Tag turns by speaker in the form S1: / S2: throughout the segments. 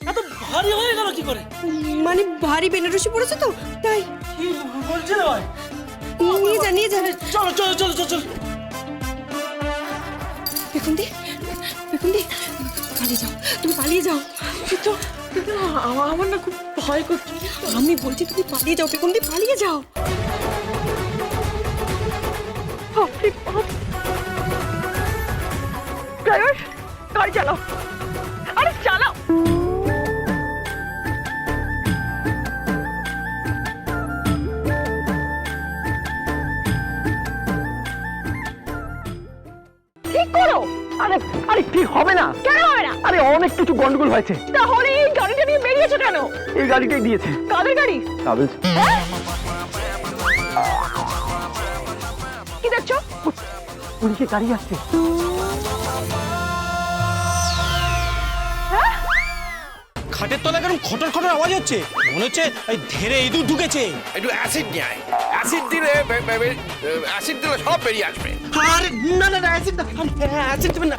S1: এত ভারী হয়ে গেল কি করে?
S2: মানে ভারী বেনারসি পড়েছে তো তাই।
S1: কি বলছে রে ভাই?
S2: নিয়ে যা
S1: চলো চলো চলো চলো চলো।
S2: পেখুন্দি পালিয়ে যাও, তুমি পালিয়ে যাও।
S3: কিন্তু আমার না খুব ভয় করছে।
S2: আমি বলছি তুমি পালিয়ে যাও পেখুন্দি, পালিয়ে যাও।
S3: ড্রাইভার গাড়ি চালাও, আরে চালাও। ঠিক করো।
S4: আরে আরে ঠিক হবে না।
S3: কেন হবে না?
S4: আরে অনেক কিছু গন্ডগোল হয়েছে।
S3: তাহলে এই গাড়িটা নিয়ে বেরিয়েছো কেন?
S4: এই গাড়িটাই দিয়েছে।
S3: কাদের গাড়ি?
S4: ট্রাভেলস।
S3: কি দেখছো?
S4: পুলিশের গাড়ি আসছে।
S1: খাটের তলায় কেন খটর খটর আওয়াজ হচ্ছে? মনে হচ্ছে এই ধেরে ইঁদুর ঢুকেছে।
S5: একটু অ্যাসিড নিয়ে আয়। অ্যাসিড দিলে সব বেরিয়ে আসবে।
S1: আরে না না অ্যাসিড না, অ্যাসিড দেবেন না,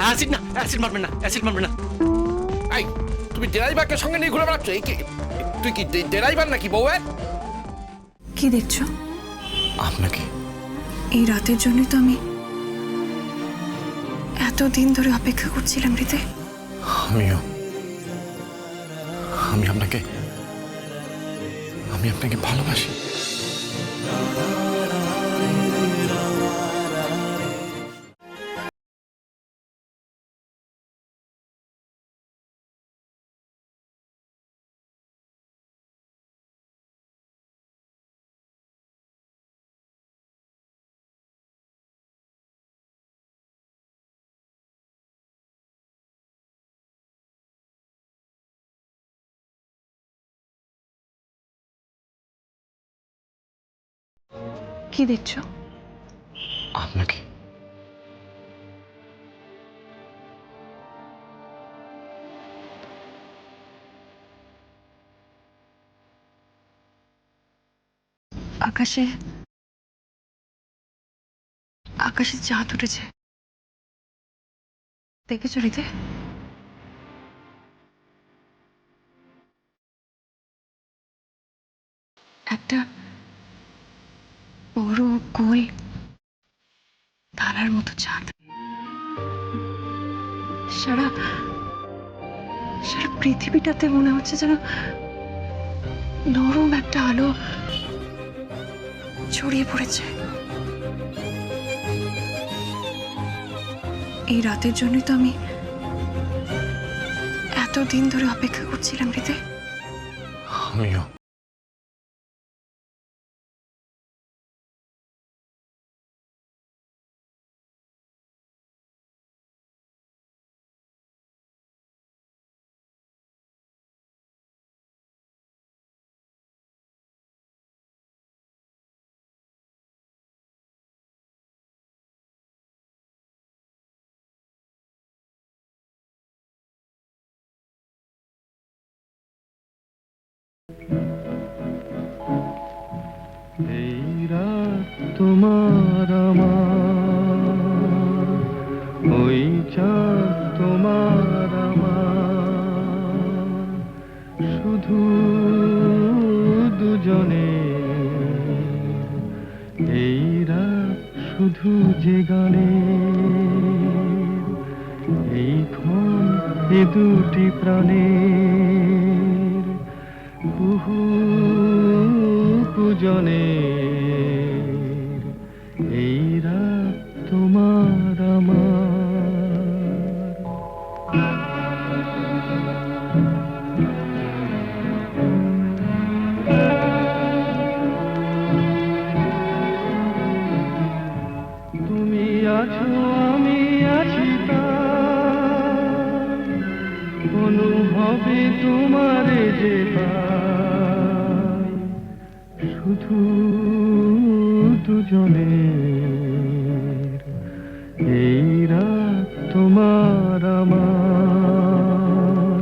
S1: অ্যাসিড না, অ্যাসিড মারবেন না, অ্যাসিড মারবেন না।
S5: এই তুমি ড্রাইভারকে সঙ্গে নিয়ে ঘুরে বেড়াচ্ছ? এই কি তুই কি ড্রাইভার নাকি বউয়ের?
S6: কি দেখছো?
S5: আপনাকে
S6: এই রাতের জন্য তো আমি এতদিন ধরে অপেক্ষা করছিলাম হৃদয়।
S5: আমিও। আমি আপনাকে ভালোবাসি।
S6: কি দেখছো?
S5: আপনাকে।
S6: আকাশে আকাশে চাঁদ উঠেছে, দেখেছো হৃদয়? একটা বড় গোল তারার মতো চাঁদ। সারা সারা পৃথিবীটাতে মনে হচ্ছে যেন নরম একটা আলো ছড়িয়ে পড়েছে। এই রাতের জন্যই তো আমি এতদিন ধরে অপেক্ষা করছিলাম হৃদয়।
S5: আমিও।
S7: এই রাত তোমার আমার, ওই চাঁদ তোমার আমার, শুধু দুজনে। এই রাত শুধু যে গানে, এই ক্ষণ এ দুটি প্রাণের কুহু পূজনে। এই রাত তোমার আমার। তুমি আছো আমি আছি তাই, অনুভবে তোমারে যে পাই, শুধু দুজনের। এই রাত তোমার আমার,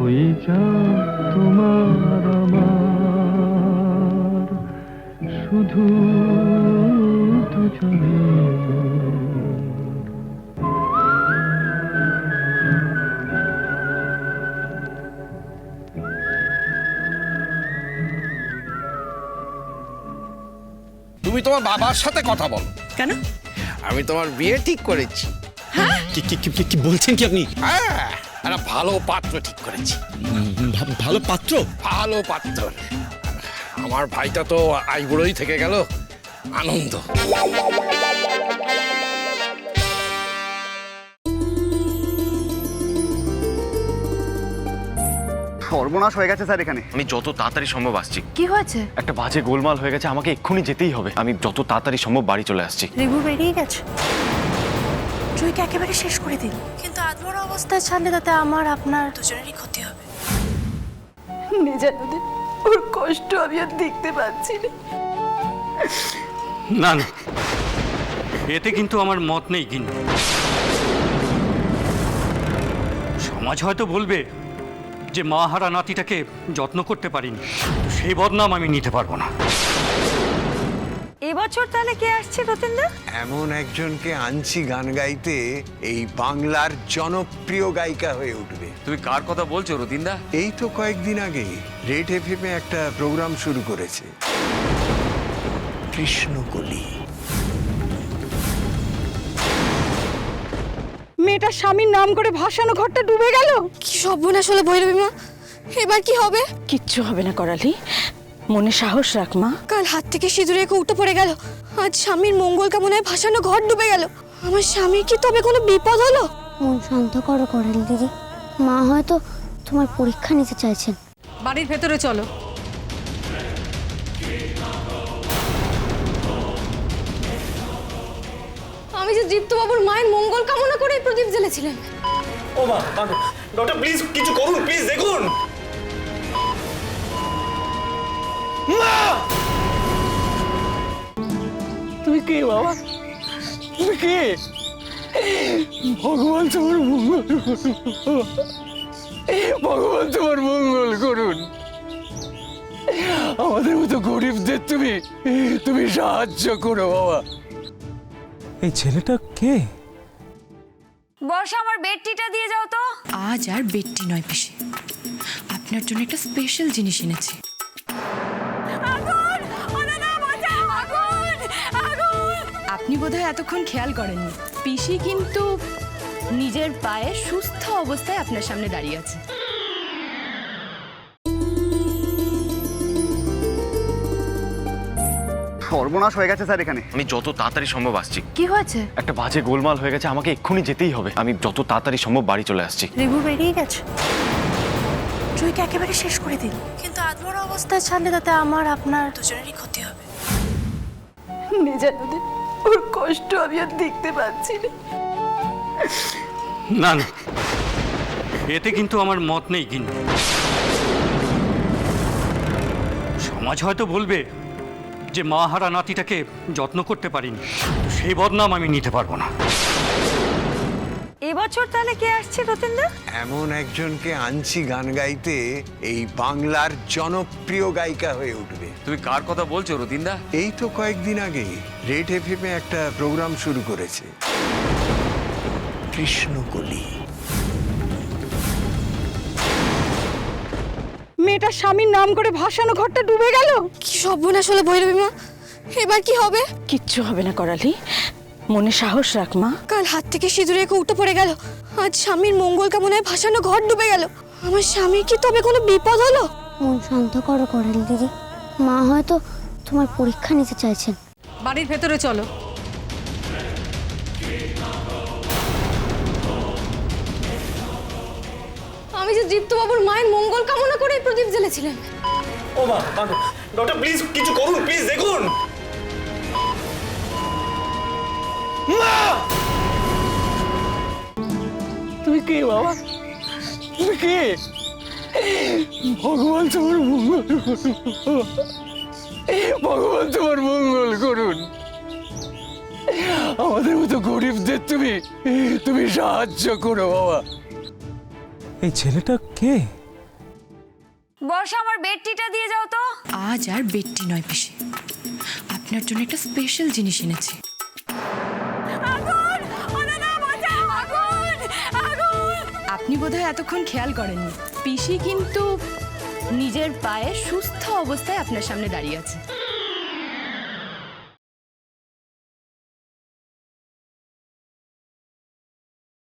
S7: ওই চাঁদ তোমার আমার, শুধু দুজনের।
S5: তুমি তোমার বাবার সাথে কথা বলো।
S2: কেন?
S5: আমি তোমার বিয়ে ঠিক করেছি।
S1: কি বলছেন কি আপনি?
S5: হ্যাঁ, একটা ভালো পাত্র ঠিক করেছি।
S1: ভালো পাত্র?
S5: ভালো পাত্র। আমার ভাইটা তো আইবুড়োই থেকে গেল, আনন্দ।
S8: সর্বনাশ হয়ে গেছে স্যার এখানে।
S9: আমি যত তাড়াতাড়ি সম্ভব আসছি।
S6: কি হয়েছে?
S9: একটা বাজে গোলমাল হয়ে গেছে, আমাকে এক্ষুনি যেতেই হবে। আমি যত তাড়াতাড়ি সম্ভব বাড়ি চলে আসছি।
S6: রিভু বেরিয়ে গেছে, জয়কে একেবারে শেষ করে দিন। কিন্তু আধমরা অবস্থায় ছাড়লে তাতে আমার আপনার দুজনেরই ক্ষতি হবে।
S2: নিজের ওর কষ্ট আমি আর দেখতে পাচ্ছি না।
S7: না না, এতে কিন্তু আমার মত নেই। কিন্তু সমাজ হয়তো বলবে যে মা হারা নাতিটাকে যত্ন করতে পারিনি, সেই বদনাম আমি নিতে পারবো না।
S2: এবছর তাহলে কে আসছে রতিনদা?
S10: এমন একজনকে আনছি গান গাইতে, এই বাংলার জনপ্রিয় গায়িকা হয়ে উঠবে।
S9: তুমি কার কথা বলছো রতিনদা?
S10: এই তো কয়েকদিন আগে রেড এফএমে একটা প্রোগ্রাম শুরু করেছে, কৃষ্ণকলি।
S2: মেয়েটার স্বামীর নাম করে ভাসানো ঘরটা ডুবে গেল।
S6: কি সর্বনাশ হলো ভৈরবী মা, এবার কি হবে?
S2: কিচ্ছু হবে না করালি, মনে সাহস রাখ মা।
S6: কাল হাত থেকে সিঁদুরে উঠে পড়ে গেল, আজ স্বামীর মঙ্গল কামনায় ভাসানো ঘর ডুবে গেল। আমার স্বামীর কি তবে কোনো বিপদ হলো?
S11: মন শান্ত করো করালি দিদি, মা হয়তো তোমার পরীক্ষা নিতে চাইছেন।
S2: বাড়ির ভেতরে চলো।
S6: আমি যে দীপ্তবাবুর মায়ের মঙ্গল কামনা করে প্রদীপ জ্বেলেছিলেন।
S1: ও মা, ডক্টর প্লিজ কিছু করুন, প্লিজ দেখুন। মা!
S4: তুমি কে বাবা? তুমি কে? ভগবান তোমার মঙ্গল করুন। ভগবান তোমার মঙ্গল করুন। আমাদের মতো গরিবদের তুমি সাহায্য করো বাবা।
S7: এই ছেলেটা কে?
S2: বর্ষা, আমার বেডটিটা দিয়ে যাও তো।
S6: আজ আর বেডটি নয় পিসি, আপনার জন্য একটা স্পেশাল জিনিস এনেছি।
S2: আপনি বোধহয় এতক্ষণ খেয়াল করেননি, পিসি কিন্তু নিজের পায়ে সুস্থ অবস্থায় আপনার সামনে দাঁড়িয়ে আছে।
S8: সর্বনাশ হয়ে গেছে স্যার এখানে।
S9: আমি যত তাড়াতাড়ি সম্ভব আসছি।
S6: কি হয়েছে?
S9: একটা বাজে গোলমাল হয়ে গেছে, আমাকে এক্ষুনি যেতেই হবে। আমি যত তাড়াতাড়ি সম্ভব বাড়ি চলে আসছি।
S6: রিভু বেরিয়ে গেছে, জয়কে একেবারে শেষ করে দিন। কিন্তু আধমরা অবস্থায় ছাড়লে তাতে আমার আপনার দুজনেরই ক্ষতি হবে।
S2: নিজের ওর কষ্ট আমি আর দেখতে পাচ্ছি না।
S7: না না, এতে কিন্তু আমার মত নেই। কিন্তু সমাজ হয়তো বলবে যে মা হারা নাতিটাকে যত্ন করতে পারিনি, সেই বদনাম আমি নিতে পারবো না।
S2: এবছর তাহলে কে আসছে রতিনদা?
S10: এমন একজনকে আনছি গান গাইতে, এই বাংলার জনপ্রিয় গায়িকা হয়ে উঠবে।
S9: তুমি কার কথা বলছো রতিনদা?
S10: এই তো কয়েকদিন আগে রেড এফএমে একটা প্রোগ্রাম শুরু করেছে, কৃষ্ণকলি।
S2: মেয়েটার স্বামীর নাম করে ভাসানো ঘরটা ডুবে গেল।
S6: কি সর্বনাশ হলো ভৈরবী মা, এবার কি হবে?
S2: কিচ্ছু হবে না করালি, মনে সাহস রাখ মা।
S6: কাল হাত থেকে সিঁদুরে উঠে পড়ে গেল, আজ স্বামীর মঙ্গল কামনায় ভাসানো ঘর ডুবে গেল। আমার স্বামীর কি তবে কোনো বিপদ হলো?
S11: মন শান্ত করো করালি দিদি, মা হয়তো তোমার পরীক্ষা নিতে চাইছেন।
S2: বাড়ির ভেতরে চলো।
S6: আমি যে দীপ্তবাবুর মায়ের মঙ্গল কামনা করে প্রদীপ জ্বেলেছিলেন।
S1: ও মা, ডক্টর প্লিজ কিছু করুন, প্লিজ দেখুন। মা!
S4: তুমি কে বাবা? তুমি কে? ভগবান তোমার মঙ্গল করুন। ভগবান তোমার মঙ্গল করুন। আমাদের মতো গরিবদের তুমি সাহায্য করো বাবা।
S7: এই ছেলেটা কে?
S2: বর্ষা, আমার বেডটিটা দিয়ে যাও তো।
S6: আজ আর বেডটি নয় পিসি, আপনার জন্য একটা স্পেশাল জিনিস এনেছি।
S2: আপনি বোধহয় এতক্ষণ খেয়াল করেননি, পিসি কিন্তু নিজের পায়ে সুস্থ অবস্থায় আপনার সামনে দাঁড়িয়ে আছে।